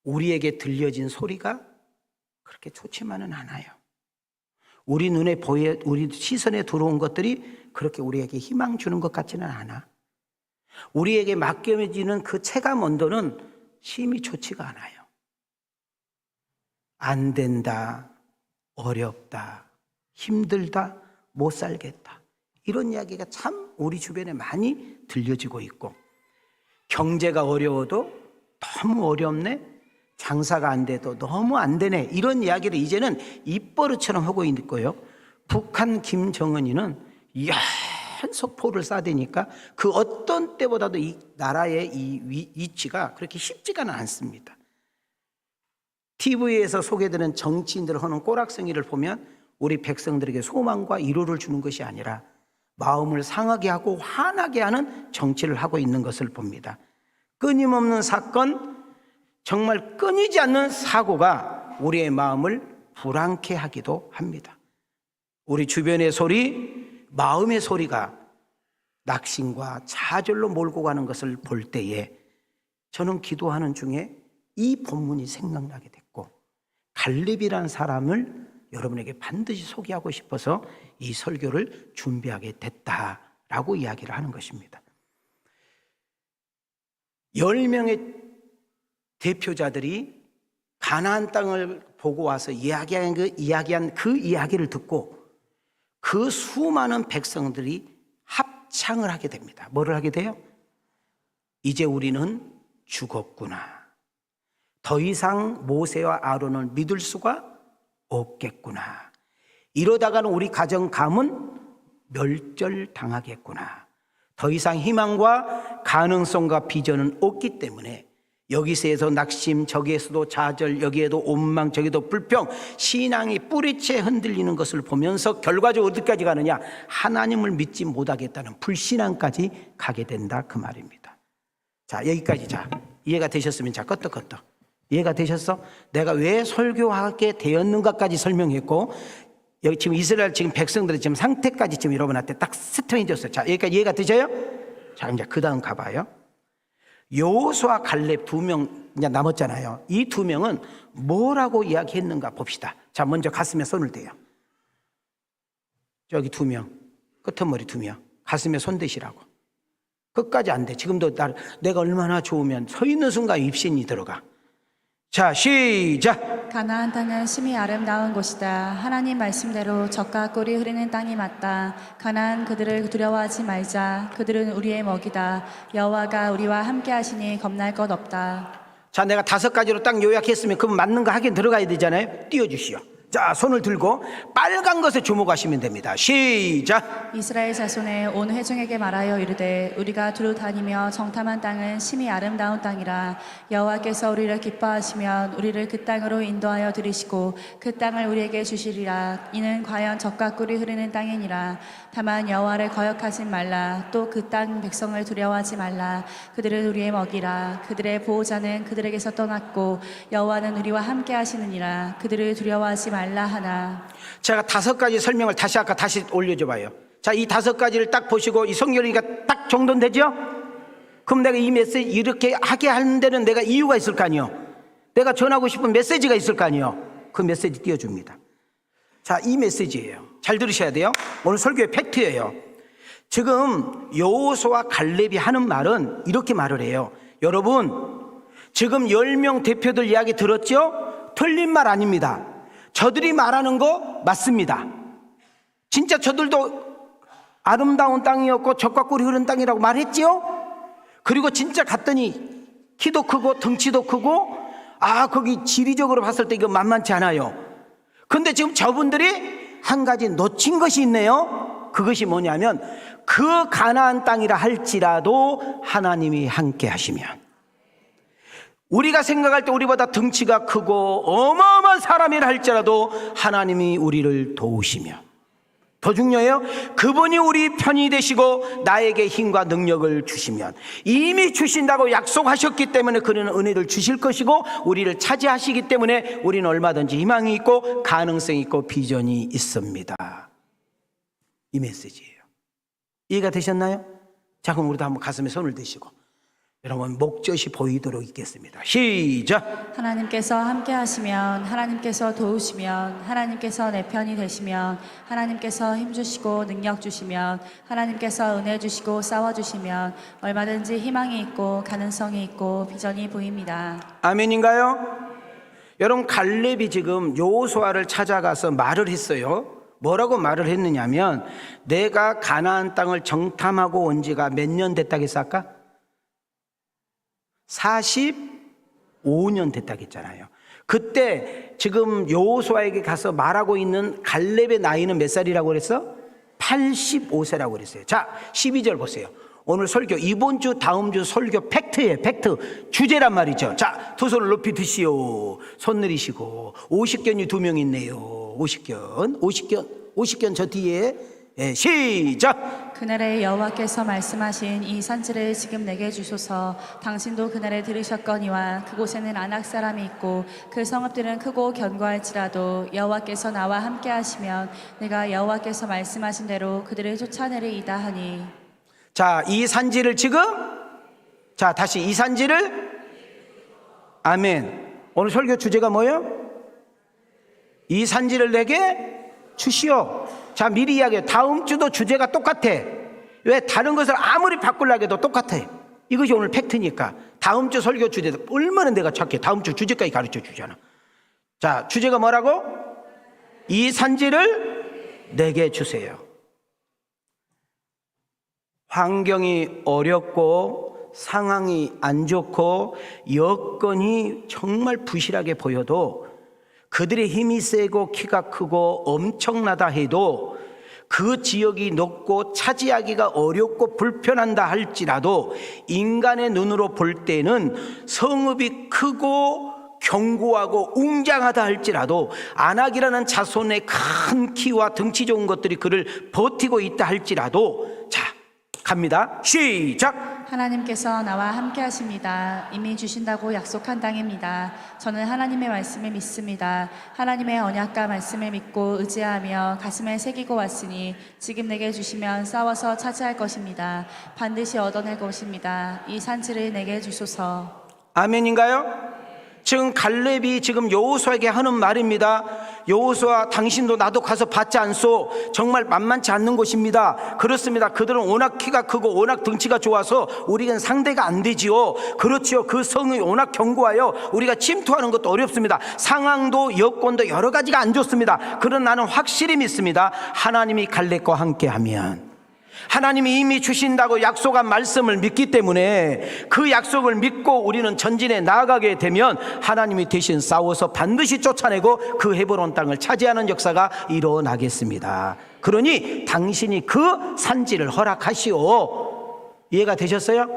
B: 우리에게 들려진 소리가 그렇게 좋지만은 않아요. 우리 눈에 보여, 우리 시선에 들어온 것들이 그렇게 우리에게 희망 주는 것 같지는 않아. 우리에게 맡겨지는 그 체감 온도는 심히 좋지가 않아요. 안 된다, 어렵다, 힘들다, 못 살겠다. 이런 이야기가 참 우리 주변에 많이 들려지고 있고, 경제가 어려워도 너무 어렵네, 장사가 안 돼도 너무 안 되네, 이런 이야기를 이제는 입버릇처럼 하고 있고요. 북한 김정은이는 연속 포를 쏴대니까 그 어떤 때보다도 이 나라의 이 위치가 그렇게 쉽지가 않습니다. TV에서 소개되는 정치인들 하는 꼬락서기를 보면 우리 백성들에게 소망과 위로를 주는 것이 아니라 마음을 상하게 하고 화나게 하는 정치를 하고 있는 것을 봅니다. 끊임없는 사건, 정말 끊이지 않는 사고가 우리의 마음을 불안케 하기도 합니다. 우리 주변의 소리, 마음의 소리가 낙심과 좌절로 몰고 가는 것을 볼 때에 저는 기도하는 중에 이 본문이 생각나게 됐고, 갈렙이라는 사람을 여러분에게 반드시 소개하고 싶어서 이 설교를 준비하게 됐다라고 이야기를 하는 것입니다. 10명의 대표자들이 가나안 땅을 보고 와서 이야기한 그 이야기를 듣고 그 수많은 백성들이 합창을 하게 됩니다. 뭐를 하게 돼요? 이제 우리는 죽었구나. 더 이상 모세와 아론을 믿을 수가 없겠구나. 이러다가는 우리 가정 가문 멸절당하겠구나. 더 이상 희망과 가능성과 비전은 없기 때문에 여기서에서 낙심, 저기에서도 좌절, 여기에도 원망, 저기도 불평, 신앙이 뿌리채 흔들리는 것을 보면서 결과적으로 어디까지 가느냐? 하나님을 믿지 못하겠다는 불신앙까지 가게 된다, 그 말입니다. 자, 여기까지. 자, 이해가 되셨으면 자, 끄떡끄떡. 이해가 되셨어? 내가 왜 설교하게 되었는가까지 설명했고, 여기 지금 이스라엘 지금 백성들의 지금 상태까지 지금 여러분한테 딱 스트레인졌어요. 자, 여기까지 이해가 되셔요? 자, 이제 그 다음 가봐요. 여호수아 갈렙 2명 이제 남았잖아요. 이 2명은 뭐라고 이야기했는가 봅시다. 자, 먼저 가슴에 손을 대요. 저기 2명, 끄트머리 2명, 가슴에 손 대시라고. 끝까지 안 돼. 지금도 내가 얼마나 좋으면 서 있는 순간 입신이 들어가. 자, 시작.
C: 가나안 땅은 심히 아름다운 곳이다. 하나님 말씀대로 젖과 꿀이 흐르는 땅이 맞다. 가나안 그들을 두려워하지 말자. 그들은 우리의 먹이다. 여호와가 우리와 함께 하시니 겁날 것 없다.
B: 자, 내가 5가지로 딱 요약했으면 그럼 맞는 거 하긴 들어가야 되잖아요. 띄워주시오. 자, 손을 들고 빨간 것에 주목하시면 됩니다. 시작.
C: 이스라엘 자손의 온 회중에게 말하여 이르되 우리가 두루 다니며 정탐한 땅은 심히 아름다운 땅이라. 여호와께서 우리를 기뻐하시면 우리를 그 땅으로 인도하여 들이시고 그 땅을 우리에게 주시리라. 이는 과연 젖과 꿀이 흐르는 땅이니라. 다만 여호와를 거역하지 말라. 또 그 땅 백성을 두려워하지 말라. 그들은 우리의 먹이라. 그들의 보호자는 그들에게서 떠났고 여호와는 우리와 함께 하시느니라. 그들을 두려워하지 말라 하나.
B: 제가 5가지 설명을 다시 아까 다시 올려줘 봐요. 자, 이 5가지를 딱 보시고 이 성경이가 딱 정돈되죠? 그럼 내가 이 메시지 이렇게 하게 하는 데는 내가 이유가 있을 거 아니에요. 내가 전하고 싶은 메시지가 있을 거 아니에요. 그 메시지 띄워줍니다. 자, 이 메시지예요. 잘 들으셔야 돼요. 오늘 설교의 팩트예요. 지금 여호수아 갈렙이 하는 말은 이렇게 말을 해요. 여러분, 지금 10명 대표들 이야기 들었죠? 틀린 말 아닙니다. 저들이 말하는 거 맞습니다. 진짜 저들도 아름다운 땅이었고 젖과 꿀이 흐르는 땅이라고 말했지요? 그리고 진짜 갔더니 키도 크고 덩치도 크고, 아, 거기 지리적으로 봤을 때 이거 만만치 않아요. 근데 지금 저분들이 한 가지 놓친 것이 있네요. 그것이 뭐냐면 그 가나안 땅이라 할지라도 하나님이 함께 하시면, 우리가 생각할 때 우리보다 덩치가 크고 어마어마한 사람이라 할지라도 하나님이 우리를 도우시며, 더 중요해요, 그분이 우리 편이 되시고 나에게 힘과 능력을 주시면, 이미 주신다고 약속하셨기 때문에 그는 은혜를 주실 것이고 우리를 차지하시기 때문에 우리는 얼마든지 희망이 있고 가능성이 있고 비전이 있습니다. 이 메시지예요. 이해가 되셨나요? 자, 그럼 우리도 한번 가슴에 손을 대시고 여러분 목젖이 보이도록 읽겠습니다. 시작.
C: 하나님께서 함께 하시면, 하나님께서 도우시면, 하나님께서 내 편이 되시면, 하나님께서 힘주시고 능력 주시면, 하나님께서 은혜 주시고 싸워주시면 얼마든지 희망이 있고 가능성이 있고 비전이 보입니다.
B: 아멘인가요? 여러분 갈렙이 지금 여호수아를 찾아가서 말을 했어요. 뭐라고 말을 했느냐면 내가 가나안 땅을 정탐하고 온 지가 몇 년 됐다고 했어 아까? 45년 됐다고 했잖아요. 그때 지금 여호수아에게 가서 말하고 있는 갈렙의 나이는 몇 살이라고 그랬어? 85세라고 그랬어요. 자 12절 보세요. 오늘 설교 이번 주 다음 주 설교 팩트예요. 팩트 주제란 말이죠. 자 두 손을 높이 드시오. 손 내리시고 50견이 2명 있네요. 50견 저 뒤에 시작.
C: 그날에 여호와께서 말씀하신 이 산지를 지금 내게 주소서. 당신도 그날에 들으셨거니와 그곳에는 아낙 사람이 있고 그 성읍들은 크고 견고할지라도 여호와께서 나와 함께 하시면 내가 여호와께서 말씀하신 대로 그들을 쫓아내리이다 하니.
B: 자, 이 산지를 지금 자 다시 이 산지를 아멘. 오늘 설교 주제가 뭐예요? 이 산지를 내게 주시오. 자 미리 이야기해요. 다음 주도 주제가 똑같아. 왜? 다른 것을 아무리 바꾸려고 해도 똑같아. 이것이 오늘 팩트니까 다음 주 설교 주제도 얼마나 내가 착해. 다음 주 주제까지 가르쳐 주잖아. 자 주제가 뭐라고? 이 산지를 내게 주세요. 환경이 어렵고 상황이 안 좋고 여건이 정말 부실하게 보여도 그들의 힘이 세고 키가 크고 엄청나다 해도 그 지역이 높고 차지하기가 어렵고 불편한다 할지라도 인간의 눈으로 볼 때는 성읍이 크고 견고하고 웅장하다 할지라도 아낙이라는 자손의 큰 키와 덩치 좋은 것들이 그를 버티고 있다 할지라도 자 갑니다. 시작.
C: 하나님께서 나와 함께 하십니다. 이미 주신다고 약속한 땅입니다. 저는 하나님의 말씀을 믿습니다. 하나님의 언약과 말씀을 믿고 의지하며 가슴에 새기고 왔으니 지금 내게 주시면 싸워서 차지할 것입니다. 반드시 얻어낼 것입니다. 이 산지를 내게 주소서.
B: 아멘인가요? 지금 갈렙이 지금 여호수아에게 하는 말입니다. 여호수아 당신도 나도 가서 받지 않소. 정말 만만치 않는 곳입니다. 그렇습니다. 그들은 워낙 키가 크고 워낙 덩치가 좋아서 우리는 상대가 안 되지요. 그렇지요. 그 성이 워낙 견고하여 우리가 침투하는 것도 어렵습니다. 상황도 여건도 여러 가지가 안 좋습니다. 그러나 나는 확실히 믿습니다. 하나님이 갈렙과 함께하면 하나님이 이미 주신다고 약속한 말씀을 믿기 때문에 그 약속을 믿고 우리는 전진해 나아가게 되면 하나님이 대신 싸워서 반드시 쫓아내고 그 헤브론 땅을 차지하는 역사가 일어나겠습니다. 그러니 당신이 그 산지를 허락하시오. 이해가 되셨어요?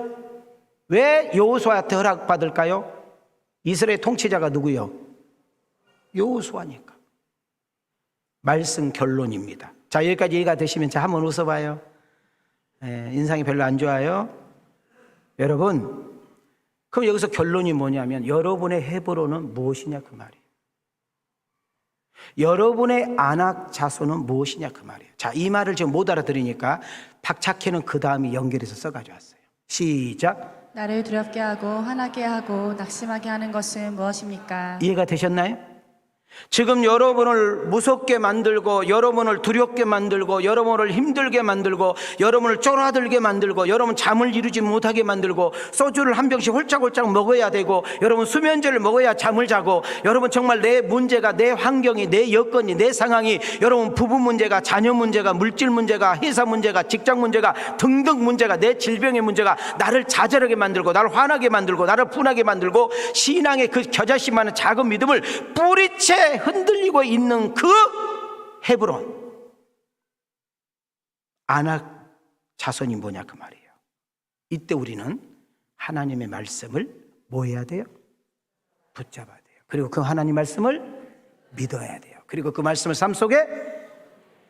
B: 왜 여호수아한테 허락받을까요? 이스라엘 통치자가 누구요? 여호수아니까. 말씀 결론입니다. 자 여기까지 이해가 되시면 자 한번 웃어봐요. 인상이 별로 안 좋아요. 여러분 그럼 여기서 결론이 뭐냐면 여러분의 헤브론은 무엇이냐 그 말이에요. 여러분의 아낙 자손은 무엇이냐 그 말이에요. 자, 이 말을 지금 못 알아들으니까 박착해는 그 다음에 연결해서 써가지고 왔어요. 시작.
C: 나를 두렵게 하고 화나게 하고 낙심하게 하는 것은 무엇입니까?
B: 이해가 되셨나요? 지금 여러분을 무섭게 만들고 여러분을 두렵게 만들고 여러분을 힘들게 만들고 여러분을 쫄아들게 만들고 여러분 잠을 이루지 못하게 만들고 소주를 한 병씩 홀짝홀짝 먹어야 되고 여러분 수면제를 먹어야 잠을 자고 여러분 정말 내 문제가 내 환경이 내 여건이 내 상황이 여러분 부부 문제가 자녀 문제가 물질 문제가 회사 문제가 직장 문제가 등등 문제가 내 질병의 문제가 나를 좌절하게 만들고 나를 화나게 만들고 나를 분하게 만들고 신앙의 그 겨자씨만한 작은 믿음을 뿌리채 흔들리고 있는 그 헤브론 아낙 자손이 뭐냐 그 말이에요. 이때 우리는 하나님의 말씀을 뭐 해야 돼요? 붙잡아야 돼요. 그리고 그 하나님 말씀을 믿어야 돼요. 그리고 그 말씀을 삶 속에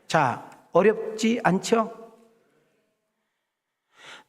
B: 자 어렵지 않죠?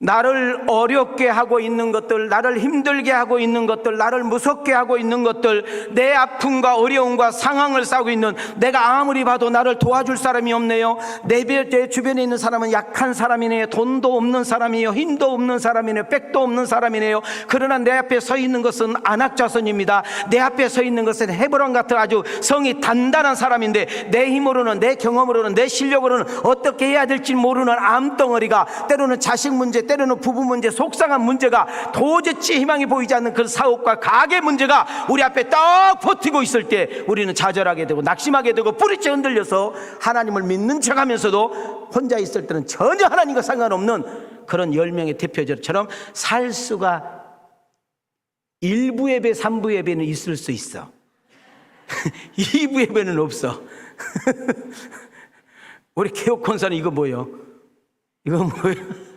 B: 나를 어렵게 하고 있는 것들, 나를 힘들게 하고 있는 것들, 나를 무섭게 하고 있는 것들, 내 아픔과 어려움과 상황을 싸우고 있는, 내가 아무리 봐도 나를 도와줄 사람이 없네요. 내 주변에 있는 사람은 약한 사람이네요. 돈도 없는 사람이에요. 힘도 없는 사람이네요. 백도 없는 사람이네요. 그러나 내 앞에 서 있는 것은 안악자손입니다. 내 앞에 서 있는 것은 헤브론 같은 아주 성이 단단한 사람인데, 내 힘으로는, 내 경험으로는, 내 실력으로는 어떻게 해야 될지 모르는 암덩어리가, 때로는 자식 문제, 때로는 부부 문제, 속상한 문제가, 도저히 희망이 보이지 않는 그 사업과 가게 문제가 우리 앞에 딱 버티고 있을 때 우리는 좌절하게 되고 낙심하게 되고 뿌리째 흔들려서 하나님을 믿는 척하면서도 혼자 있을 때는 전혀 하나님과 상관없는 그런 10명의 대표들처럼 살 수가 1부 예배, 3부 예배는 있을 수 있어. 2부 예배는 없어. 우리 개혁 권사는 이거 뭐예요? 이거 뭐예요?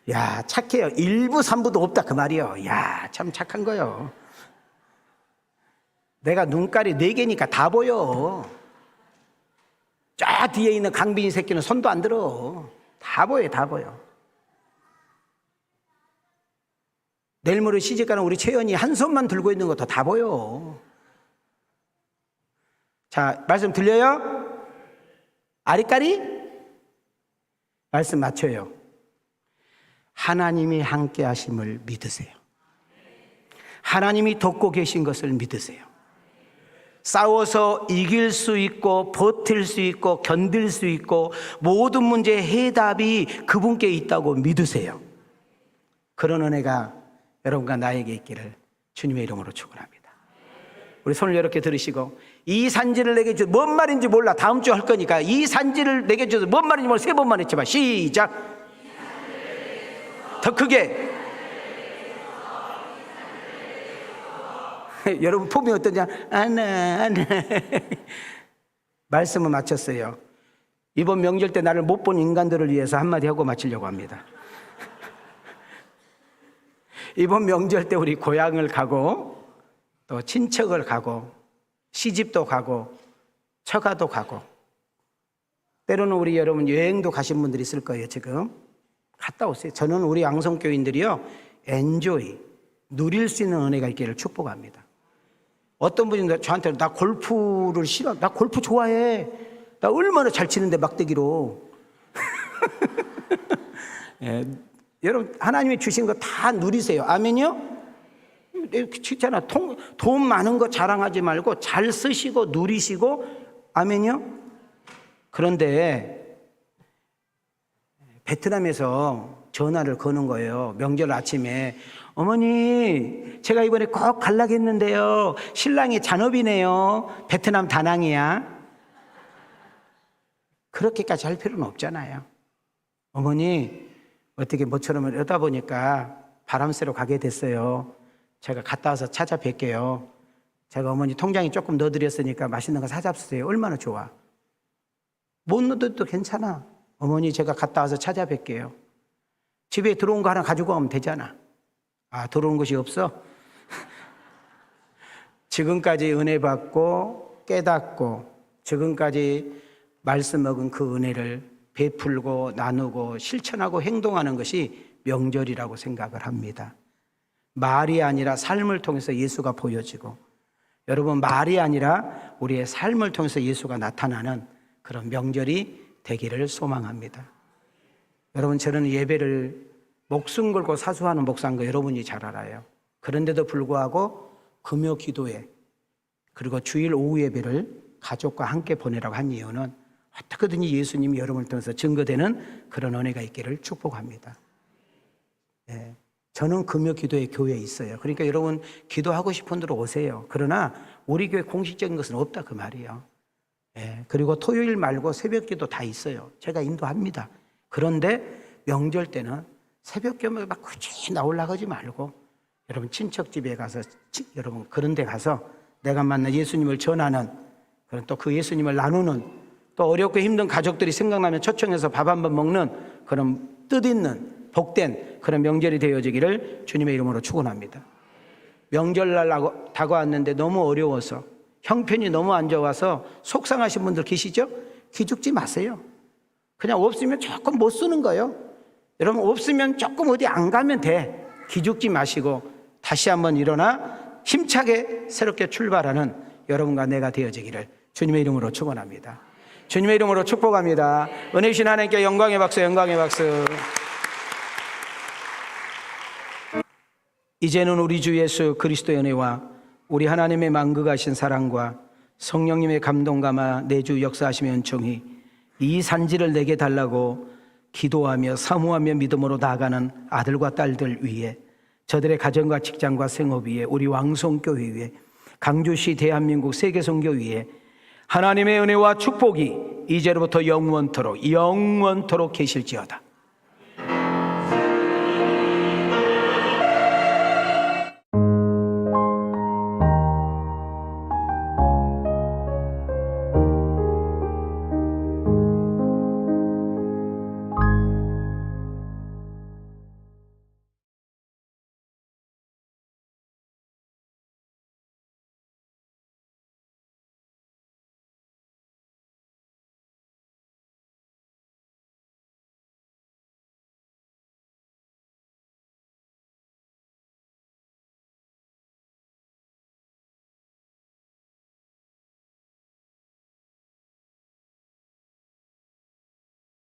B: 야, 착해요. 1부, 3부도 없다 그 말이요. 야, 참 착한 거요. 내가 눈깔이 4개니까 다 보여. 쫙 뒤에 있는 강빈이 새끼는 손도 안 들어. 다 보여, 다 보여. 내일 모레 시집가는 우리 채연이 한 손만 들고 있는 것도 다 보여. 자, 말씀 들려요? 아리까리? 말씀 맞춰요. 하나님이 함께 하심을 믿으세요. 하나님이 돕고 계신 것을 믿으세요. 싸워서 이길 수 있고 버틸 수 있고 견딜 수 있고 모든 문제의 해답이 그분께 있다고 믿으세요. 그런 은혜가 여러분과 나에게 있기를 주님의 이름으로 축원합니다. 우리 손을 이렇게 들으시고, 이 산지를 내게 주셔서, 뭔 말인지 몰라, 다음 주에 할 거니까 이 산지를 내게 주셔서 뭔 말인지 몰라 3번만 해봐. 시작. 더 크게. 여러분 폼이 어떠냐? 아나 말씀을 마쳤어요. 이번 명절 때 나를 못 본 인간들을 위해서 한마디 하고 마치려고 합니다. 이번 명절 때 우리 고향을 가고 또 친척을 가고 시집도 가고 처가도 가고, 때로는 우리 여러분 여행도 가신 분들이 있을 거예요. 지금 갔다 오세요. 저는 우리 양성교인들이요, 엔조이, 누릴 수 있는 은혜가 있기를 축복합니다. 어떤 분이 저한테 나 골프를 싫어, 나 골프 좋아해, 나 얼마나 잘 치는데 막대기로. 예, 여러분 하나님이 주신 거 다 누리세요. 아멘요? 진짜나 돈 많은 거 자랑하지 말고 잘 쓰시고 누리시고, 아멘요? 그런데 베트남에서 전화를 거는 거예요. 명절 아침에. 어머니, 제가 이번에 꼭 가려고 했는데요, 신랑이 잔업이네요. 베트남 다낭이야. 그렇게까지 할 필요는 없잖아요. 어머니, 어떻게 모처럼 이러다 보니까 바람 쐬러 가게 됐어요. 제가 갔다 와서 찾아뵐게요. 제가 어머니 통장에 조금 넣어드렸으니까 맛있는 거 사잡수세요. 얼마나 좋아. 못 넣어도 괜찮아. 어머니, 제가 갔다 와서 찾아뵐게요. 집에 들어온 거 하나 가지고 가면 되잖아. 아, 들어온 것이 없어? 지금까지 은혜 받고 깨닫고 지금까지 말씀 먹은 그 은혜를 베풀고 나누고 실천하고 행동하는 것이 명절이라고 생각을 합니다. 말이 아니라 삶을 통해서 예수가 보여지고, 여러분 말이 아니라 우리의 삶을 통해서 예수가 나타나는 그런 명절이 되기를 소망합니다. 여러분, 저는 예배를 목숨 걸고 사수하는 목사인 거 여러분이 잘 알아요. 그런데도 불구하고 금요 기도회 그리고 주일 오후 예배를 가족과 함께 보내라고 한 이유는 어떻게든지 예수님이 여러분을 통해서 증거되는 그런 은혜가 있기를 축복합니다. 네, 저는 금요 기도회 교회에 있어요. 그러니까 여러분 기도하고 싶은 대로 오세요. 그러나 우리 교회 공식적인 것은 없다 그 말이에요. 네, 그리고 토요일 말고 새벽 기도 다 있어요. 제가 인도합니다. 그런데 명절 때는 새벽 기도에 막 굳이 나오려고 하지 말고, 여러분 친척 집에 가서 여러분 그런 데 가서 내가 만난 예수님을 전하는, 그런 또 그 예수님을 나누는, 또 어렵고 힘든 가족들이 생각나면 초청해서 밥 한번 먹는 그런 뜻있는 복된 그런 명절이 되어지기를 주님의 이름으로 축원합니다. 명절날 다가왔는데 너무 어려워서, 형편이 너무 안 좋아서 속상하신 분들 계시죠? 기죽지 마세요. 그냥 없으면 조금 못 쓰는 거예요. 여러분 없으면 조금 어디 안 가면 돼. 기죽지 마시고 다시 한번 일어나 힘차게 새롭게 출발하는 여러분과 내가 되어지기를 주님의 이름으로 축원합니다. 주님의 이름으로 축복합니다. 은혜 주신 하나님께 영광의 박수, 영광의 박수. 이제는 우리 주 예수 그리스도의 은혜와 우리 하나님의 만극하신 사랑과 성령님의 감동감화 내주 역사하시며 은총이 이 산지를 내게 달라고 기도하며 사모하며 믿음으로 나아가는 아들과 딸들 위에, 저들의 가정과 직장과 생업 위에, 우리 왕성교회 위에, 강주시 대한민국 세계선교 위에 하나님의 은혜와 축복이 이제로부터 영원토록 계실지어다.